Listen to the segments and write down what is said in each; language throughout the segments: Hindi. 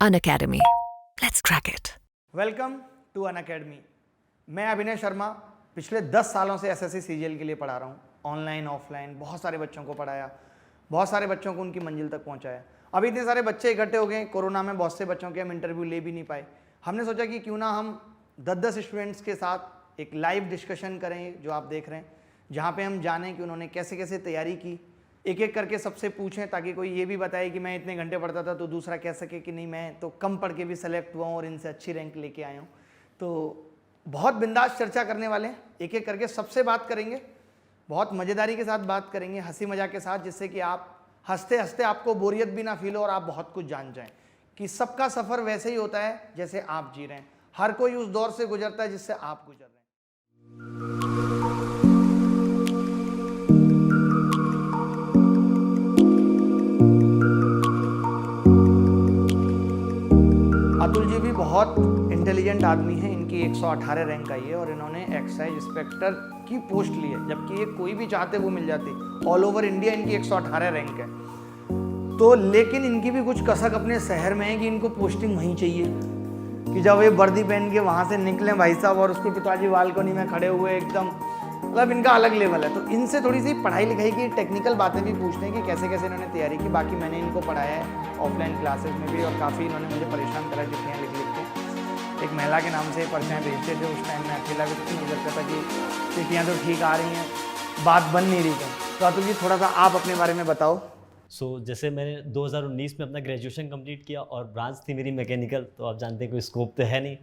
Unacademy. Let's crack it. Welcome to Unacademy. मैं अभिनय शर्मा पिछले 10 सालों से एसएससी सीजीएल के लिए पढ़ा रहा हूँ। ऑनलाइन ऑफलाइन बहुत सारे बच्चों को पढ़ाया, बहुत सारे बच्चों को उनकी मंजिल तक पहुँचाया। अभी इतने सारे बच्चे इकट्ठे हो गए, कोरोना में बहुत से बच्चों के हम इंटरव्यू ले भी नहीं पाए। हमने सोचा कि क्यों ना हम 10-10 स्टूडेंट्स के साथ एक लाइव डिस्कशन करें, जो आप देख रहे हैं, जहाँ पे हम जानें कि उन्होंने कैसे कैसे तैयारी की, एक एक करके सबसे पूछें, ताकि कोई ये भी बताए कि मैं इतने घंटे पढ़ता था, तो दूसरा कह सके कि नहीं मैं तो कम पढ़ के भी सेलेक्ट हुआ हूँ और इनसे अच्छी रैंक लेके आया हूँ। तो बहुत बिंदास चर्चा करने वाले हैं, एक एक करके सबसे बात करेंगे, बहुत मज़ेदारी के साथ बात करेंगे, हंसी मजाक के साथ, जिससे कि आप हंसते हंसते आपको बोरियत भी ना फील हो और आप बहुत कुछ जान जाएं कि सबका सफ़र वैसे ही होता है जैसे आप जी रहे हैं। हर कोई उस दौर से गुजरता है जिससे आप गुजर रहे हैं। अतुल जी भी बहुत इंटेलिजेंट आदमी हैं, इनकी 118 रैंक आई है और इन्होंने एक्साइज इंस्पेक्टर की पोस्ट ली है, जबकि ये कोई भी चाहते वो मिल जाती। ऑल ओवर इंडिया इनकी 118 रैंक है। तो लेकिन इनकी भी कुछ कसक अपने शहर में है कि इनको पोस्टिंग वहीं चाहिए, कि जब ये वर्दी पहन के वहाँ से निकलें भाई साहब और उसके पिताजी बालकनी में खड़े हुए एकदम, मतलब इनका अलग लेवल है। तो इनसे थोड़ी सी पढ़ाई लिखाई की टेक्निकल बातें भी पूछते हैं कि कैसे कैसे इन्होंने तैयारी की। बाकी मैंने इनको पढ़ाया है ऑफलाइन क्लासेस में भी और काफ़ी इन्होंने मुझे परेशान करा चिट्ठियाँ लिख लिख के। एक महिला के नाम से पर्चियाँ भेजते थे, उस टाइम में अकेला भी कुछ नहीं लगता था कि चिट्ठियाँ तो ठीक आ रही हैं, बात बन नहीं रही थी। तो अतुल जी थोड़ा सा आप अपने बारे में बताओ। जैसे मैंने 2019 में अपना ग्रेजुएशन कंप्लीट किया और ब्रांच थी मेरी मैकेनिकल, तो आप जानते हैं कोई स्कोप तो है नहीं।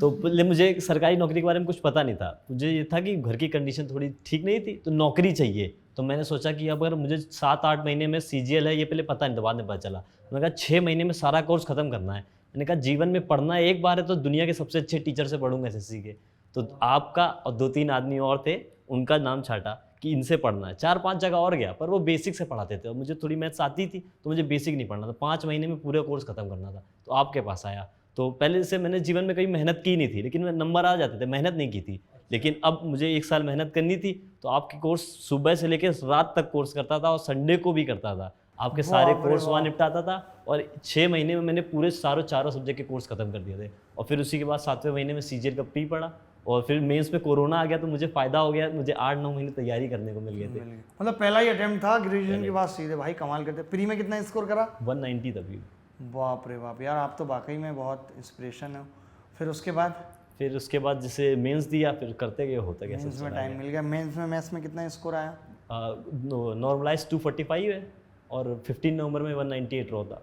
तो पहले मुझे सरकारी नौकरी के बारे में कुछ पता नहीं था। मुझे ये था कि घर की कंडीशन थोड़ी ठीक नहीं थी, तो नौकरी चाहिए। तो मैंने सोचा कि अब अगर मुझे 7-8 महीने में सीजीएल है, ये पहले पता नहीं था, बाद में पता चला। मैंने कहा 6 महीने में सारा कोर्स ख़त्म करना है। मैंने कहा जीवन में पढ़ना एक बार है, तो दुनिया के सबसे अच्छे टीचर से पढ़ूंगा एसएससी के। तो आपका और 2-3 आदमी और थे, उनका नाम छाटा कि इनसे पढ़ना है। 4-5 जगह और गया, पर वो बेसिक से पढ़ाते थे और मुझे थोड़ी मैथ्स आती थी, तो मुझे बेसिक नहीं पढ़ना था। 5 महीने में पूरा कोर्स खत्म करना था, तो आपके पास आया। तो पहले से मैंने जीवन में कभी मेहनत की नहीं थी, लेकिन मैं नंबर आ जाते थे, मेहनत नहीं की थी। लेकिन अब मुझे 1 साल मेहनत करनी थी, तो आपके कोर्स सुबह से लेकर रात तक कोर्स करता था और संडे को भी करता था। आपके सारे कोर्स वहाँ निपटाता था और 6 महीने में मैंने पूरे चारों सब्जेक्ट के कोर्स खत्म कर दिए थे। और फिर उसी के बाद 7वें महीने में सीजीएल का प्री पढ़ा और फिर मेंस में कोरोना आ गया, तो मुझे फ़ायदा हो गया, मुझे 8-9 महीने तैयारी करने को मिल गए थे। मतलब पहला ही अटेम्प्ट था ग्रेजुएशन के बाद सीधे, भाई कमाल करते। प्री में कितना स्कोर करा? 190 तभी। बाप रे बाप यार, आप तो वाकई में बहुत इंस्पिरेशन हो। फिर उसके बाद जैसे मेंस दिया, फिर करते गए, होता गया। मेंस में टाइम मिल गया। मेंस में मैथ्स में कितना स्कोर आया? नॉर्मलाइज 245 है और 15 नवंबर में 198 रॉ था।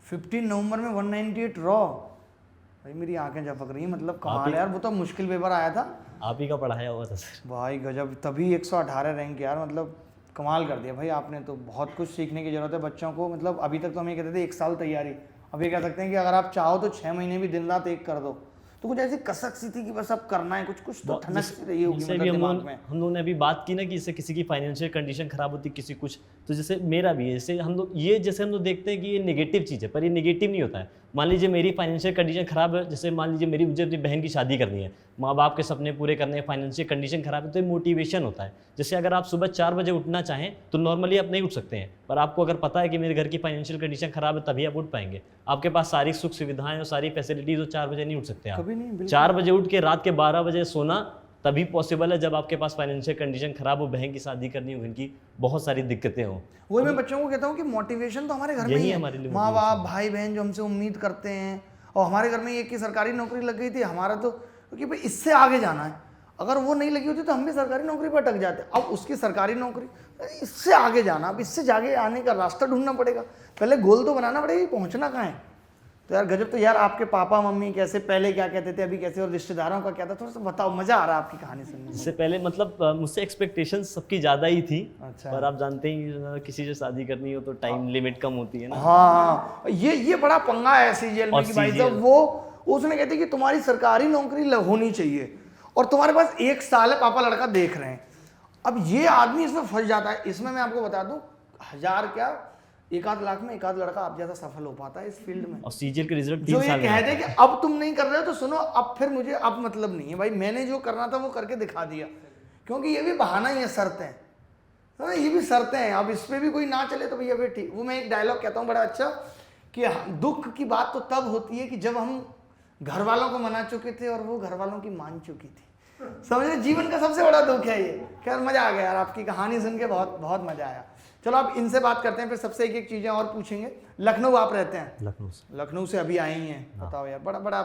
15 नवंबर में 198 रॉ? भाई मेरी आंखें झपक रही हैं, मतलब कमाल है यार। वो तो मुश्किल पेपर आया था, आप ही का पढ़ाया हुआ था सर। भाई गजब। तभी 118 रैंक यार, मतलब कमाल कर दिया भाई आपने। तो बहुत कुछ सीखने की जरूरत है बच्चों को। मतलब अभी तक तो हम ये कहते थे 1 साल तैयारी, अब ये कह सकते हैं कि अगर आप चाहो तो 6 महीने भी दिन रात एक कर दो। तो कुछ ऐसी कसक सी थी कि बस अब करना है, कुछ तो ठनक सी रही होगी मतलब दिमाग में। हम लोगों ने अभी बात की ना कि इससे किसी की फाइनेंशियल कंडीशन खराब होती, किसी कुछ, तो जैसे मेरा भी है। जैसे हम लोग देखते हैं कि ये नेगेटिव चीज़ है, पर ये नेगेटिव नहीं होता है। मान लीजिए मेरी फाइनेंशियल कंडीशन खराब है, जैसे मान लीजिए मुझे अपनी बहन की शादी करनी है, माँ बाप के सपने पूरे करने हैं, फाइनेंशियल कंडीशन खराब है, तो ये मोटिवेशन होता है। जैसे अगर आप सुबह 4 बजे उठना चाहें तो नॉर्मली आप नहीं उठ सकते हैं, पर आपको अगर पता है कि मेरे घर की फाइनेंशियल कंडीशन खराब है, तभी आप उठ पाएंगे। आपके पास सारी सुख सुविधाएं और सारी फैसिलिटीज हो, 4 बजे नहीं उठ सकते आप। 4 बजे उठ के रात के 12 बजे सोना तभी पॉसिबल है जब आपके पास फाइनेंशियल कंडीशन खराब हो, बहन की शादी करनी हो, उनकी बहुत सारी दिक्कतें हो। वही मैं बच्चों को कहता हूँ कि मोटिवेशन तो हमारे घर में ही है। माँ बाप भाई बहन जो हमसे उम्मीद करते हैं, और हमारे घर में एक की सरकारी नौकरी लग गई थी, हमारा तो क्योंकि भाई इससे आगे जाना है। अगर वो नहीं लगी होती तो हम भी सरकारी नौकरी पर अटक जाते। अब उसकी सरकारी नौकरी, इससे आगे जाना, अब इससे आगे आने का रास्ता ढूंढना पड़ेगा। पहले गोल तो बनाना पड़ेगा, पहुंचना कहाँ है। तो यार गजब। तो यार आपके पापा मम्मी कैसे, पहले क्या कहते थे, अभी कैसे, और रिश्तेदारों का क्या था, थोड़ा सा बताओ, मजा आ रहा है आपकी कहानी सुनने में। इससे पहले मतलब मुझसे एक्सपेक्टेशन सबकी ज़्यादा ही थी। अच्छा। पर आप जानते हैं किसी से शादी करनी हो तो टाइम लिमिट कम होती है ना। हाँ, ये बड़ा पंगा है सीजीएल में कि भाई साहब वो उसने कहते कि तुम्हारी सरकारी नौकरी होनी चाहिए और तुम्हारे पास 1 साल है, पापा लड़का देख रहे हैं। अब ये आदमी इसमें फंस जाता है। इसमें मैं आपको बता दूं, 1000 क्या 1-8 लाख में 1-8 लड़का आप जैसा सफल हो पाता है इस फील्ड में। और सीजीएल के रिजल्ट 3 जो साल ये कह दे कि अब तुम नहीं कर रहे हो तो सुनो, अब फिर मुझे अब मतलब नहीं है भाई, मैंने जो करना था वो करके दिखा दिया। क्योंकि ये भी बहाना ही है, शर्तें हैं, ये भी शर्तें हैं। अब इस पर भी कोई ना चले तो भैया फिर ठीक। वो मैं एक डायलॉग कहता हूँ बड़ा अच्छा कि दुख की बात तो तब होती है कि जब हम घर वालों को मना चुके थे और वो घर वालों की मान चुकी थी। समझे, जीवन का सबसे बड़ा दुख है ये। खैर मजा आ गया यार, आपकी कहानी सुन के बहुत बहुत मजा आया। चलो आप इनसे बात करते हैं, फिर सबसे एक एक चीजें और पूछेंगे। लखनऊ आप रहते हैं? लखनऊ से। लखनऊ से अभी आई हैं, बताओ यार, बड़ा बड़ा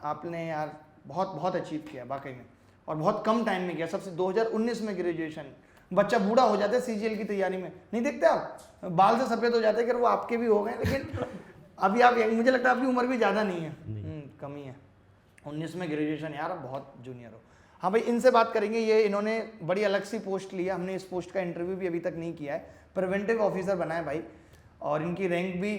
आपने यार बहुत बहुत अचीव किया वाकई में, और बहुत कम टाइम में किया। सबसे 2019 में ग्रेजुएशन, बच्चा बूढ़ा हो जाता है सीजीएल की तैयारी में, नहीं देखते आप, बाल से सफेद हो जाते हैं कि वो आपके भी हो गए, लेकिन अभी आप, मुझे लगता है आपकी उम्र भी ज़्यादा नहीं है, कम ही है, 19 में ग्रेजुएशन, यार बहुत जूनियर हो। हाँ भाई, इनसे बात करेंगे। ये इन्होंने बड़ी अलग सी पोस्ट लिया, हमने इस पोस्ट का इंटरव्यू भी अभी तक नहीं किया है। प्रिवेंटिव ऑफिसर बना है भाई, और इनकी रैंक भी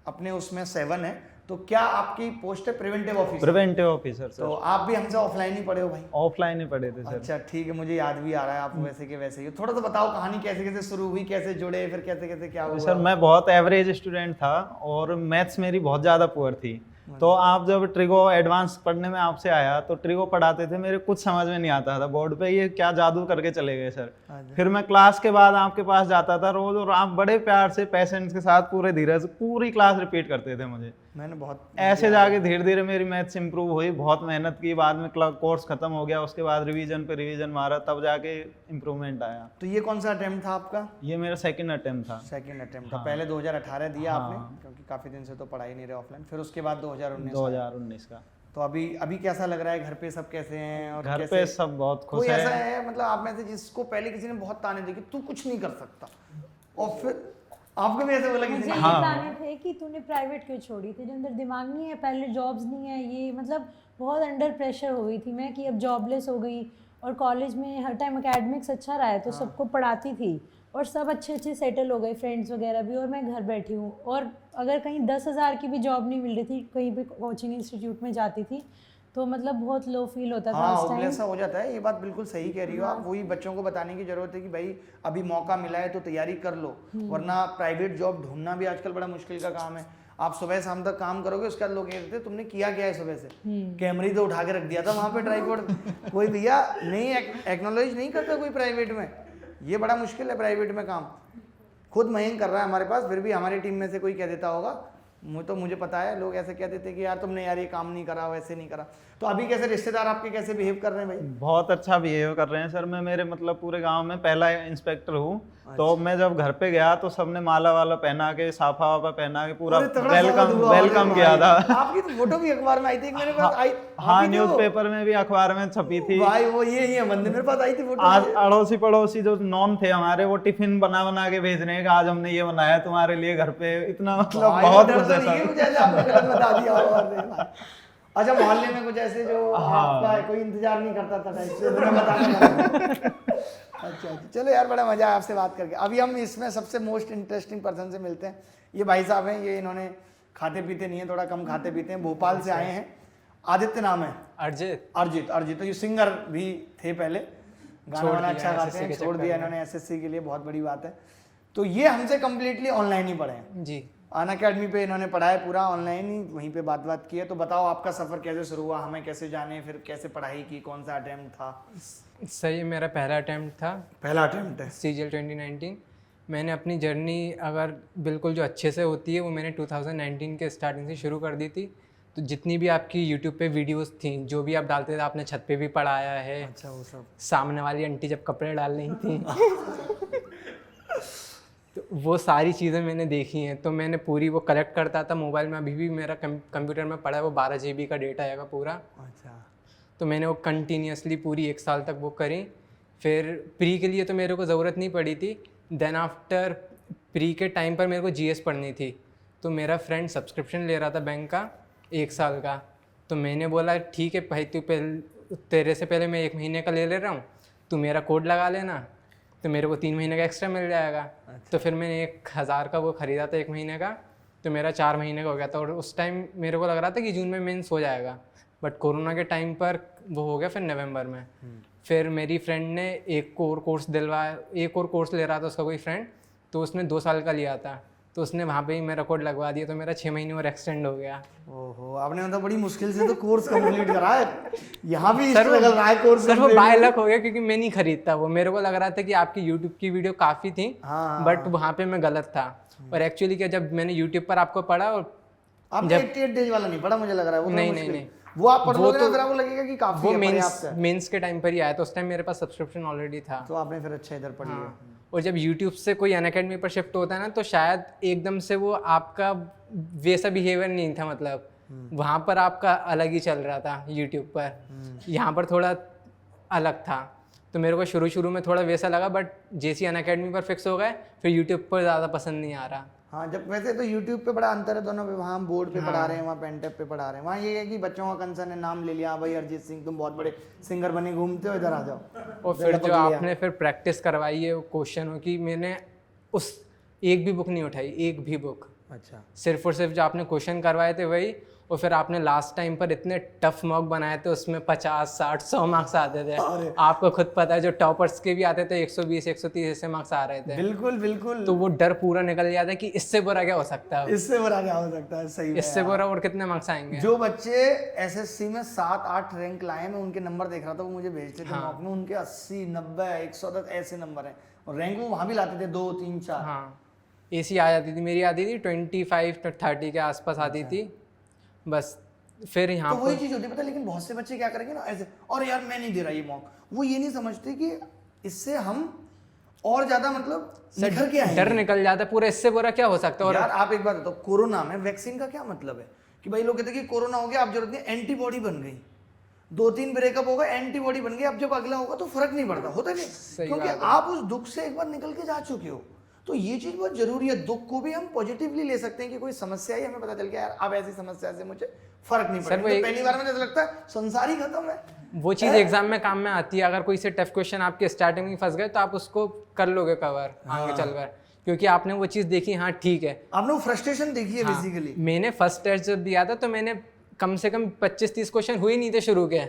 अपने उसमें 7 है। तो क्या आपकी पोस्ट है preventive officer? Preventive officer sir. तो आप भी हमसे ऑफलाइन ही पढ़े हो भाई? ऑफलाइन ही पढ़े थे सर। अच्छा ठीक है, मुझे याद भी आ रहा है आप वैसे के वैसे ही। थोड़ा सा बताओ कहानी कैसे कैसे शुरू हुई, कैसे जुड़े, फिर कैसे कैसे क्या हुआ? सर मैं बहुत एवरेज स्टूडेंट था और मैथ्स मेरी बहुत ज़्यादा पुअर थी। तो आप जब ट्रिगो एडवांस पढ़ने में आपसे आया तो ट्रिगो पढ़ाते थे, मेरे कुछ समझ में नहीं आता था बोर्ड पे, ये क्या जादू करके चले गए सर। फिर मैं क्लास के बाद आपके पास जाता था रोज, और आप बड़े प्यार से पेशेंस के साथ पूरे धीरज पूरी क्लास रिपीट करते थे मुझे। मैंने बहुत ऐसे जाके धीरे धीरे मेरी मैथ्स इंप्रूव हुई, बहुत मेहनत की, बाद में कोर्स खत्म हो गया, उसके बाद रिवीजन पे रिवीजन मारा, तब जाके इम्प्रूवमेंट आया। तो ये कौन सा अटेम्प्ट था आपका? ये मेरा सेकंड अटेम्प्ट था। सेकंड अटेम्प्ट था। पहले 2018 दिया आपने, क्योंकि काफी दिन से तो पढ़ाई नहीं रहे ऑफलाइन, फिर उसके बाद 2019 का। तो अभी कैसा लग रहा है? घर पे सब कैसे हैं? और घर कैसे, पे सब बहुत खुश कोई है। ऐसा है मतलब आप में से जिसको पहले किसी ने बहुत ताने दिए कि तू कुछ नहीं कर सकता, और फिर आपको भी ऐसे बोला किसी मुझे ने? ये हाँ। ताने थे कि तूने प्राइवेट क्यों छोड़ी, तेरे अंदर दिमाग नहीं है, पहले जॉब्स नहीं है, ये मतलब बहुत अंडर प्रेशर हो गई थी मैं कि अब जॉबलेस हो गई। और कॉलेज में हर टाइम एकेडमिक्स अच्छा रहा है तो सबको पढ़ाती थी, और सब अच्छे अच्छे सेटल हो गए, फ्रेंड्स वगैरह भी, और मैं घर बैठी हूँ। और अगर कहीं 10,000 की भी जॉब नहीं मिल रही थी, कहीं भी कोचिंग इंस्टीट्यूट में जाती थी, तो मतलब बहुत लो फील होता था हाँ, उस टाइम। ऐसा हो जाता है। ये बात बिल्कुल सही कह रही हो आप। वही बच्चों को बताने की जरूरत है कि भाई अभी मौका मिला है तो तैयारी कर लो, वरना प्राइवेट जॉब ढूंढना भी आजकल बड़ा मुश्किल का काम है। आप सुबह शाम तक काम करोगे, उसके बाद लोग कहते हैं तुमने किया क्या है सुबह से? कैमरे तो उठा के रख दिया था वहां पे ट्राइपॉड। कोई भैया नहीं एक्नॉलेज नहीं करता कोई प्राइवेट में, ये बड़ा मुश्किल है प्राइवेट में काम। खुद मयंक कर रहा है हमारे पास, फिर भी हमारी टीम में से कोई कह देता होगा, मुझे पता है, लोग ऐसे कह देते कि यार तुमने यार ये काम नहीं करा, वैसे नहीं करा। तो अभी कैसे रिश्तेदार आपके कैसे बिहेव कर रहे हैं भाई? बहुत अच्छा बिहेव कर रहे हैं सर। मैं मेरे मतलब पूरे गांव में पहला इंस्पेक्टर हूँ। तो मैं जब घर पे गया तो सबने माला वाला पहना के, साफा वाफा पहना के पूरा वेलकम किया था। आपकी तो फोटो भी अखबार में आई थी मेरे पास आई। हाँ, न्यूज़पेपर में भी, अखबार में छपी थी भाई। वो ये है बंदे, मेरे पास आई थी फोटो। आज अड़ोसी पड़ोसी जो नॉन थे हमारे, वो टिफिन बना बना के भेज रहे हैं कि आज हमने ये बनाया तुम्हारे लिए घर पे। इतना मतलब बहुत कुछ बता दिया। अच्छा, मोहल्ले में कुछ ऐसे जो आपका कोई इंतजार नहीं करता था टाइप से बताना। अच्छा, चलो यार, बड़ा मजा आया आपसे बात करके। अभी हम इसमें सबसे मोस्ट इंटरेस्टिंग पर्सन से मिलते हैं। ये भाई साहब हैं, ये इन्होंने खाते पीते नहीं है, थोड़ा कम खाते पीते हैं, भोपाल से आए हैं। आदित्य नाम है। अर्जित। तो ये सिंगर भी थे पहले, गाना वाना अच्छा गाते हैं, छोड़ दिया इन्होंने एसएससी के लिए, बहुत बड़ी बात है। तो ये हमसे कम्प्लीटली ऑनलाइन ही पढ़े हैं जी। अनअकैडमी पे इन्होंने पढ़ा है, पूरा ऑनलाइन ही, वहीं पे बात की है। तो बताओ आपका सफ़र कैसे शुरू हुआ, हमें कैसे जाने, फिर कैसे पढ़ाई की, कौन सा अटेम्प्ट था? सर ये मेरा पहला अटेम्प्ट था। पहला अटेम्प्ट है सीजीएल 2019। मैंने अपनी जर्नी अगर बिल्कुल जो अच्छे से होती है वो मैंने 2019 के स्टार्टिंग से शुरू कर दी थी। तो जितनी भी आपकी यूट्यूब पे वीडियोस थी, जो भी आप डालते थे, आपने छत पे भी पढ़ाया है। अच्छा, वो सब सामने वाली आंटी जब कपड़े डाल रही थी तो वो सारी चीज़ें मैंने देखी हैं। तो मैंने पूरी वो कलेक्ट करता था मोबाइल में। अभी भी मेरा कंप्यूटर में पड़ा है, वो 12 GB का डेटा आएगा पूरा। अच्छा। तो मैंने वो कंटिन्यूसली पूरी 1 साल तक वो करी। फिर प्री के लिए तो मेरे को ज़रूरत नहीं पड़ी थी। देन आफ्टर प्री के टाइम पर मेरे को जीएस पढ़नी थी। तो मेरा फ्रेंड सब्सक्रिप्शन ले रहा था बैंक का 1 साल का। तो मैंने बोला ठीक है भाई, तेरे से पहले मैं 1 महीने का ले रहा हूँ, तू मेरा कोड लगा लेना, तो मेरे को 3 महीने का एक्स्ट्रा मिल जाएगा। अच्छा। तो फिर मैंने 1000 का वो ख़रीदा था 1 महीने का, तो मेरा 4 महीने का हो गया था। और उस टाइम मेरे को लग रहा था कि जून में मेंस हो जाएगा, बट कोरोना के टाइम पर वो हो गया फिर नवंबर में। फिर मेरी फ्रेंड ने एक और कोर्स दिलवाया, एक और कोर्स ले रहा था उसका कोई फ्रेंड, तो उसने 2 साल का लिया था। तो उसने वहाँ पे ही मेरा कोड लगवा दिया, तो मेरा 6 महीने और एक्सटेंड हो गया। ओहो, आपने मतलब बड़ी मुश्किल से तो कोर्स कंप्लीट करा है। यहाँ भी सर स्ट्रगल रहा है कोर्स सर वो बाय लक हो गया, क्योंकि मैं नहीं खरीदता वो, मेरे को लग रहा था कि आपकी यूट्यूब की वीडियो काफ़ी थी, हाँ, बट वहाँ पे मैं गलत था। और एक्चुअली क्या, जब मैंने यूट्यूब पर आपको पढ़ा, और आपने 88 डेज वाला नहीं पढ़ा मुझे लग रहा है, वो नहीं, थोड़ा नहीं, मुश्किल। नहीं। वो आप पढ़ वो लोगे ना तो- फिर आपको लगेगा कि काफी वो है, पर्याप्त है। मेंस के टाइम पर ही आया था, उस टाइम मेरे पास सब्सक्रिप्शन ऑलरेडी था। तो आपने फिर अच्छा इधर पढ़ लिया। हाँ। और जब यूट्यूब से कोई अनअकैडमी पर शिफ्ट होता है ना, तो शायद एकदम से वो आपका वैसा बिहेवियर नहीं था, मतलब वहाँ पर आपका अलग ही चल रहा था यूट्यूब पर, यहाँ पर थोड़ा अलग था। तो मेरे को शुरू में थोड़ा वैसा लगा, बट जैसे अनअकैडमी पर फिक्स हो गए, फिर यूट्यूब पर ज़्यादा पसंद नहीं आ रहा। हाँ, जब वैसे तो YouTube पे बड़ा अंतर है दोनों पे, वहाँ हम बोर्ड पे पढ़ा रहे हैं, वहाँ पेनटेप पे पढ़ा रहे हैं। वहाँ ये है कि बच्चों का कंसर्न है, नाम ले लिया, हाँ भाई अरिजीत सिंह तुम बहुत बड़े सिंगर बने घूमते हो, इधर आ जाओ। और फिर जो आपने फिर प्रैक्टिस करवाई है वो क्वेश्चनों की, मैंने उस एक भी बुक नहीं उठाई, एक भी बुक, अच्छा, सिर्फ और सिर्फ जो आपने क्वेश्चन करवाए थे वही। और फिर आपने लास्ट टाइम पर इतने टफ मॉक बनाए थे, उसमें 50, 60, 100 मार्क्स आते थे। आपको खुद पता है, जो टॉपर्स के भी आते थे 120, 130 ऐसे मार्क्स आ रहे थे। बिल्कुल बिल्कुल। तो वो डर पूरा निकल जाता है कि इससे बुरा क्या हो सकता है, इससे बुरा क्या हो सकता है, सही में इससे यार। बुरा और कितने मार्क्स आएंगे। जो बच्चे एसएससी में 7-8 रैंक लाए, मैं उनके नंबर देख रहा था, वो मुझे भेजते थे मॉक में, उनके 80, 90, 110 ऐसे नंबर हैं, और रैंक वो वहाँ भी लाते थे 2, 3, 4। हाँ, एसी आ जाती थी, मेरी आती थी 25 30 के आसपास आती थी बस। फिर यहाँ तो वही पर चीज होती है पता है, लेकिन बहुत से बच्चे क्या करेंगे ना ऐसे, और यार मैं नहीं दे रहा ये मॉक, वो ये नहीं समझते कि इससे हम और ज्यादा मतलब निखर के आएंगे। डर निकल जाता है पूरा, इससे बुरा क्या हो सकता है। और यार आप एक बात बताओ, कोरोना में वैक्सीन का क्या मतलब है कि भाई लोग कहते हैं कि कोरोना हो गया, अब जरूरत नहीं, एंटीबॉडी बन गई, 2-3 ब्रेकअप होगा, एंटीबॉडी बन गई, अब जब अगला होगा तो फर्क नहीं पड़ता, होता नहीं, क्योंकि आप उस दुख से एक बार निकल के जा चुके हो। तो ये चीज बहुत जरूरी है, दुख को भी हम पॉजिटिवली ले सकते हैं कि कोई समस्या है, हमें पता चल गया यार अब ऐसी समस्या से मुझे फर्क नहीं पड़ेगा। तो पहली बार में ऐसा लगता है संसार ही खत्म है। वो चीज़ एग्जाम में काम में आती है। अगर कोई से टफ क्वेश्चन आपके स्टार्टिंग में फंस गए, तो आप उसको कर लोगे कवर आगे चलकर, क्योंकि आपने वो चीज़ देखी, हाँ ठीक है। आपने वो फ्रस्ट्रेशन देखी है बेसिकली। मैंने फर्स्ट टेस्ट जब दिया था, तो मैंने कम से कम 25-30 क्वेश्चन हुए नहीं थे शुरू के,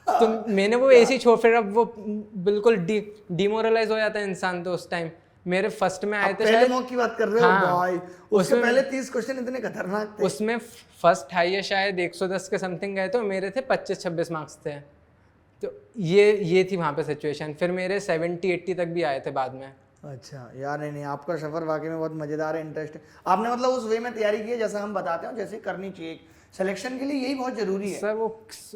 तो मैंने वो ऐसे ही छोड़, फिर अब वो बिल्कुल डिमोरलाइज हो जाता है इंसान। तो उस टाइम मेरे फर्स्ट में आए थे पहले शायद, मॉक की बात कर रहे हो भाई, उसके पहले 30 क्वेश्चन इतने खतरनाक थे। उसमें फर्स्ट हाई है शायद 110 के समथिंग गए, तो मेरे थे 25-26 मार्क्स थे। तो ये थी वहाँ पे सिचुएशन। फिर मेरे 70-80 तक भी आए थे बाद में। अच्छा यार, नहीं आपका सफर वाकई में बहुत मजेदार है, इंटरेस्ट। आपने मतलब उस वे में तैयारी की है जैसा हम बताते हैं, जैसे करनी चाहिए। सिलेक्शन के लिए यही बहुत जरूरी है सर वो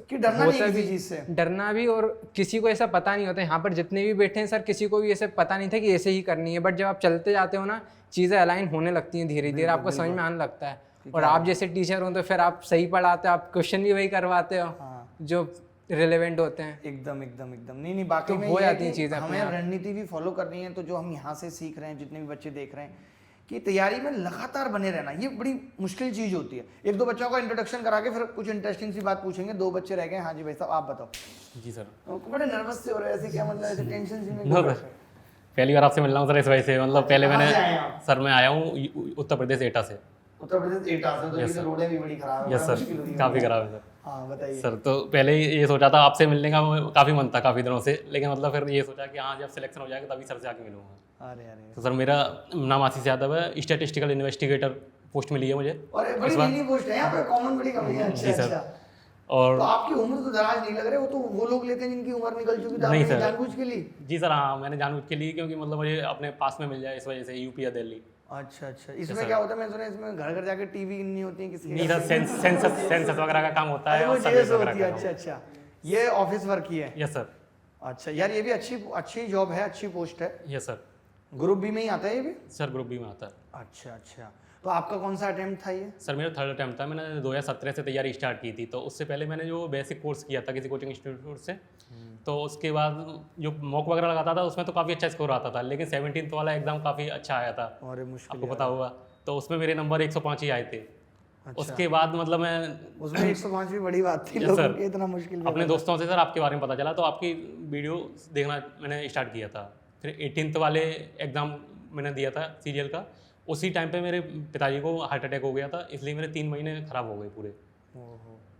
कि डरना नहीं होता है किसी भी, चीज से। डरना भी, और किसी को ऐसा पता नहीं होता। यहाँ पर जितने भी बैठे हैं सर, किसी को भी ऐसे पता नहीं था कि ऐसे ही करनी है, बट जब आप चलते जाते हो ना, चीज़ें अलाइन होने लगती हैं धीरे धीरे, आपको समझ में आने लगता है। और आप जैसे टीचर हो तो फिर आप सही पढ़ाते हो, आप क्वेश्चन भी वही करवाते हो जो रिलेवेंट होते हैं। एकदम एकदम एकदम नहीं बाकी तो में हो ये है जाती हैं कि चीज़ें हमें रणनीति भी फॉलो करनी है। तो जो हम यहाँ से सीख रहे हैं, जितने भी बच्चे देख रहे हैं, कि तैयारी में लगातार बने रहना, ये बड़ी मुश्किल चीज होती है। 1-2 बच्चों का इंट्रोडक्शन करा के फिर कुछ इंटरेस्टिंग सी बात पूछेंगे। 2 बच्चे रह गए। हाँ जी भाई साहब, आप बताओ। जी सर। बड़े नर्वस से हो रहे हैं, ऐसे क्या मतलब, ऐसे टेंशन सी में नो सर, पहली बार आपसे मिल रहा हूँ सर इस वजह से। मतलब पहले मैंने, से आए आप? सर मैं आया हूँ उत्तर प्रदेश एटा से। उत्तर प्रदेश एटा से, तो ये sir. रोडें भी बड़ी खराब है, यस बड़ा सर, मुश्किल होती है। काफ़ी खराब है सर। हाँ बताइए। सर तो पहले ही ये सोचा था आपसे मिलने का, काफ़ी मन था काफ़ी दिनों से, लेकिन मतलब फिर ये सोचा कि हाँ जब सिलेक्शन हो जाएगा तभी सर से आके मिलूंगा। अरे अरे, तो सर मेरा नाम आशीष यादव है, स्टैटिस्टिकल इन्वेस्टिगेटर पोस्ट मिली है मुझे। और बड़ी नीली पोस्ट है यहाँ पे, कॉमन बड़ी कमी है। अच्छा जी सर। अच्छा। और तो आपकी उम्र तो दराज नहीं लग रहे हो, तो वो लोग लेते हैं जिनकी उम्र निकल चुकी थी, नहीं आपने सर। जानबूझ के लिए? जी सर, हाँ मैंने जानबूझ के लिए, क्योंकि मतलब मुझे अपने पास में मिल जाए इस वजह से, यूपी या दिल्ली। अच्छा अच्छा। इसमें क्या होता है, मैं सुना इसमें घर घर जाके टीवी नहीं होती है किसी नहीं सर, सेंसस वगैरह का काम होता है वो और चीजें सर्विस होती वगैरह है। का। अच्छा अच्छा, ये ऑफिस वर्क ही है। Yes sir. अच्छा यार, ये भी अच्छी जॉब है, अच्छी पोस्ट है। Yes sir. ग्रुप बी में ही आता है ये भी? सर ग्रुप बी में आता है। अच्छा अच्छा। तो आपका कौन सा अटेम्प्ट था ये? सर मेरा 3rd अटैम्प्ट था। मैंने 2017 से तैयारी स्टार्ट की थी। तो उससे पहले मैंने जो बेसिक कोर्स किया था किसी कोचिंग इंस्टीट्यूट से, तो उसके बाद जो मॉक वगैरह लगाता था उसमें तो काफ़ी अच्छा स्कोर आता था, लेकिन 17th वाला एग्जाम काफ़ी अच्छा आया था, अरे मुश्किल आपको पता होगा। तो उसमें मेरे नंबर 105 ही आए थे। अच्छा। उसके बाद मतलब मैं उसमें 105 भी बड़ी बात थी Yes, लोगों sir. के, इतना मुश्किल भी अपने दोस्तों से सर आपके बारे में पता चला, तो आपकी वीडियो देखना मैंने स्टार्ट किया था। फिर 18th वाले एग्ज़ाम मैंने दिया था सीरियल का। उसी टाइम पे मेरे पिताजी को हार्ट अटैक हो गया था, इसलिए मेरे 3 महीने ख़राब हो गए पूरे।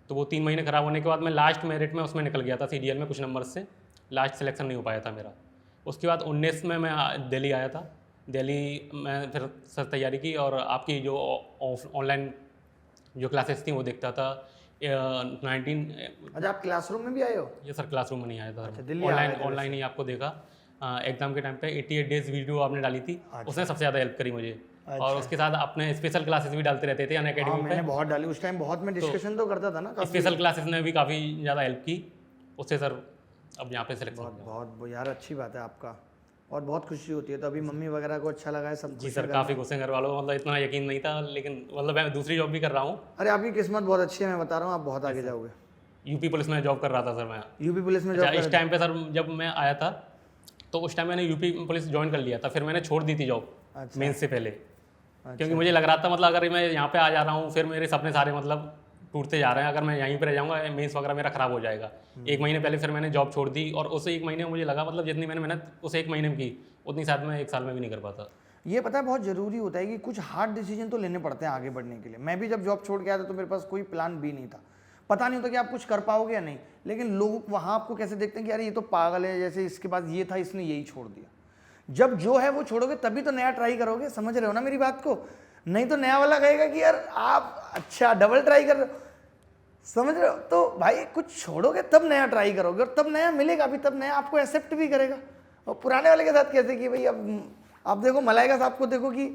तो वो 3 महीने ख़राब होने के बाद मैं लास्ट मेरिट में उसमें निकल गया था सीरियल में कुछ नंबर से, लास्ट सिलेक्शन नहीं हो पाया था मेरा। उसके बाद 19 में मैं दिल्ली आया था, दिल्ली में फिर सर तैयारी की और आपकी जो ऑनलाइन जो क्लासेस थी वो देखता था 19 अच्छा, आप क्लासरूम में भी आए हो? ये सर क्लासरूम में नहीं आया था, दिल्ली आ गए थे ऑनलाइन ही आपको देखा। एग्ज़ाम के टाइम पे 88 डेज़ वीडियो आपने डाली थी, उसने सबसे ज़्यादा हेल्प करी मुझे। और उसके साथ अपने स्पेशल क्लासेस भी डालते रहते थे हाँ, अनअकैडमी मैंने पे। बहुत डाली उस टाइम, बहुत मैं डिस्कशन तो करता था ना काफी। स्पेशल क्लासेस ने भी काफ़ी ज़्यादा हेल्प की, उससे सर अब यहाँ पे सिलेक्शन बहुत बहुत यार अच्छी बात है आपका, और बहुत खुशी होती है। तो अभी मम्मी वगैरह को अच्छा लगा है सब? जी सर, काफ़ी खुश हैं घर वालों को, मतलब इतना यकीन नहीं था, लेकिन मतलब मैं दूसरी जॉब भी कर रहा हूँ। अरे आपकी किस्मत बहुत अच्छी है, मैं बता रहा हूँ, आप बहुत आगे जाओगे। यूपी पुलिस में जॉब कर रहा था सर मैं। यूपी पुलिस में अच्छा, जॉब इस टाइम पे सर जब मैं आया था तो उस टाइम मैंने यूपी पुलिस ज्वाइन कर लिया था, फिर मैंने छोड़ दी थी जॉब मेंस से पहले, क्योंकि मुझे लग रहा था मतलब अगर मैं यहाँ पे आ जा रहा हूँ फिर मेरे सपने सारे मतलब टूटते जा रहे हैं, अगर मैं यहीं पे रह जाऊँगा मेंस वगैरह मेरा खराब हो जाएगा। एक महीने पहले फिर मैंने जॉब छोड़ दी, और उसे एक महीने में मुझे लगा मतलब जितनी मैंने मेहनत उस एक महीने में की उतनी शायद मैं एक साल में भी नहीं कर पाता। ये पता है बहुत ज़रूरी होता है कि कुछ हार्ड डिसीजन तो लेने पड़ते हैं आगे बढ़ने के लिए। मैं भी जब जॉब छोड़ के आया था तो मेरे पास कोई प्लान भी नहीं था, पता नहीं होता कि आप कुछ कर पाओगे या नहीं, लेकिन लोग वहाँ आपको कैसे देखते हैं कि यार ये तो पागल है, जैसे इसके पास ये था इसने यही छोड़ दिया। जब जो है वो छोड़ोगे तभी तो नया ट्राई करोगे, समझ रहे हो ना मेरी बात को? नहीं तो नया वाला कहेगा कि यार आप अच्छा डबल ट्राई कर रहे हो, समझ रहे हो? तो भाई कुछ छोड़ोगे तब नया ट्राई करोगे, और तब नया मिलेगा भी, तब नया आपको एक्सेप्ट भी करेगा। और पुराने वाले के साथ कैसे कि भाई अब आप देखो मलाइका साहब को देखो कि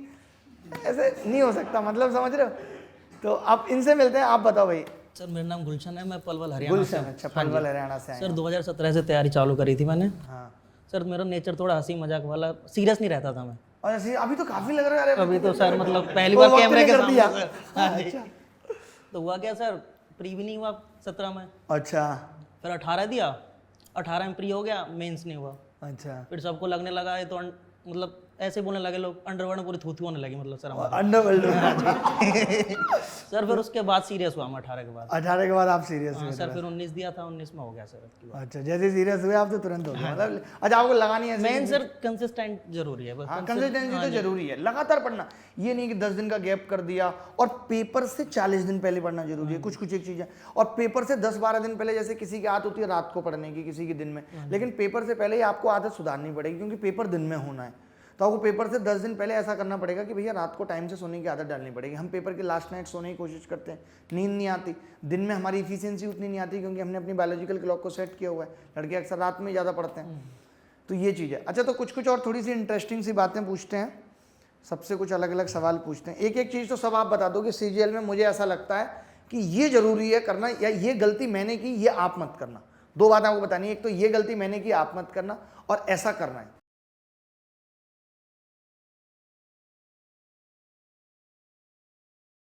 ऐसे नहीं हो सकता, मतलब समझ रहे हो? तो आप इनसे मिलते हैं, आप बताओ भाई। सर मेरा नाम गुलशन है, मैं पलवल हरियाणा से गुलशन, अच्छा पलवल हरियाणा से आए सर 2017 से तैयारी चालू करी थी मैंने। हाँ। सर मेरा नेचर थोड़ा हंसी मजाक वाला, सीरियस नहीं रहता था मैं। और ऐसे अभी तो काफी लग रहा है। अभी तो सर मतलब पहली वो बार वक्त कैमरे नहीं के कर दिया। सामने सर। हाँ जी। तो हुआ क्या सर, प्री भी नहीं हुआ 17 में, अच्छा फिर 18 दिया, 18 में प्री हो गया, मेंस नहीं हुआ। अच्छा, फिर सबको लगने लगा ये तो मतलब ऐसे बोलने लगे लोग, अंडरवर्ल्ड पूरी थूथू होने लगी मतलब सर हमारा। अंडरवर्ल्ड। सर फिर उसके बाद सीरियस हुआ मैं 18 के बाद। 18 के बाद आप सीरियस हाँ हुए? सर फिर 19 दिया था, 19 में हो गया सर अब की बात। अच्छा, जैसे सीरियस हुए आप तो तुरंत हो गया, मतलब अच्छा आपको लगा नहीं ऐसे? मेन सर कंसिस्टेंट जरूरी है बस। हाँ, कंसिस्टेंसी तो जरूरी है, लगातार पढ़ना। ये नहीं कि 10 दिन का गैप कर दिया, और पेपर से 40 दिन पहले पढ़ना जरूरी है। कुछ कुछ एक चीज़ें, और पेपर से 10-12 दिन पहले, जैसे किसी की आदत होती है रात को पढ़ने की, किसी की दिन में, लेकिन पेपर से पहले ही आपको आदत सुधारनी पड़ेगी, क्योंकि पेपर दिन में होना है। तो आपको पेपर से 10 दिन पहले ऐसा करना पड़ेगा कि भैया रात को टाइम से सोने की आदत डालनी पड़ेगी। हम पेपर के लास्ट नाइट सोने की कोशिश करते हैं, नींद नहीं आती, दिन में हमारी इफिशियंसी उतनी नहीं आती, क्योंकि हमने अपनी बायोलॉजिकल क्लॉक को सेट किया हुआ है। लड़के अक्सर रात में ज़्यादा पढ़ते हैं, तो ये चीज़ है। अच्छा, तो कुछ कुछ और थोड़ी सी इंटरेस्टिंग सी बातें पूछते हैं, सबसे कुछ अलग अलग सवाल पूछते हैं। एक एक चीज़ तो सब आप बता दो कि CGL में मुझे ऐसा लगता है कि ये ज़रूरी है करना, या ये गलती मैंने की ये आप मत करना। 2 बातें आपको बतानी है, एक तो ये गलती मैंने की आप मत करना, और ऐसा करना है।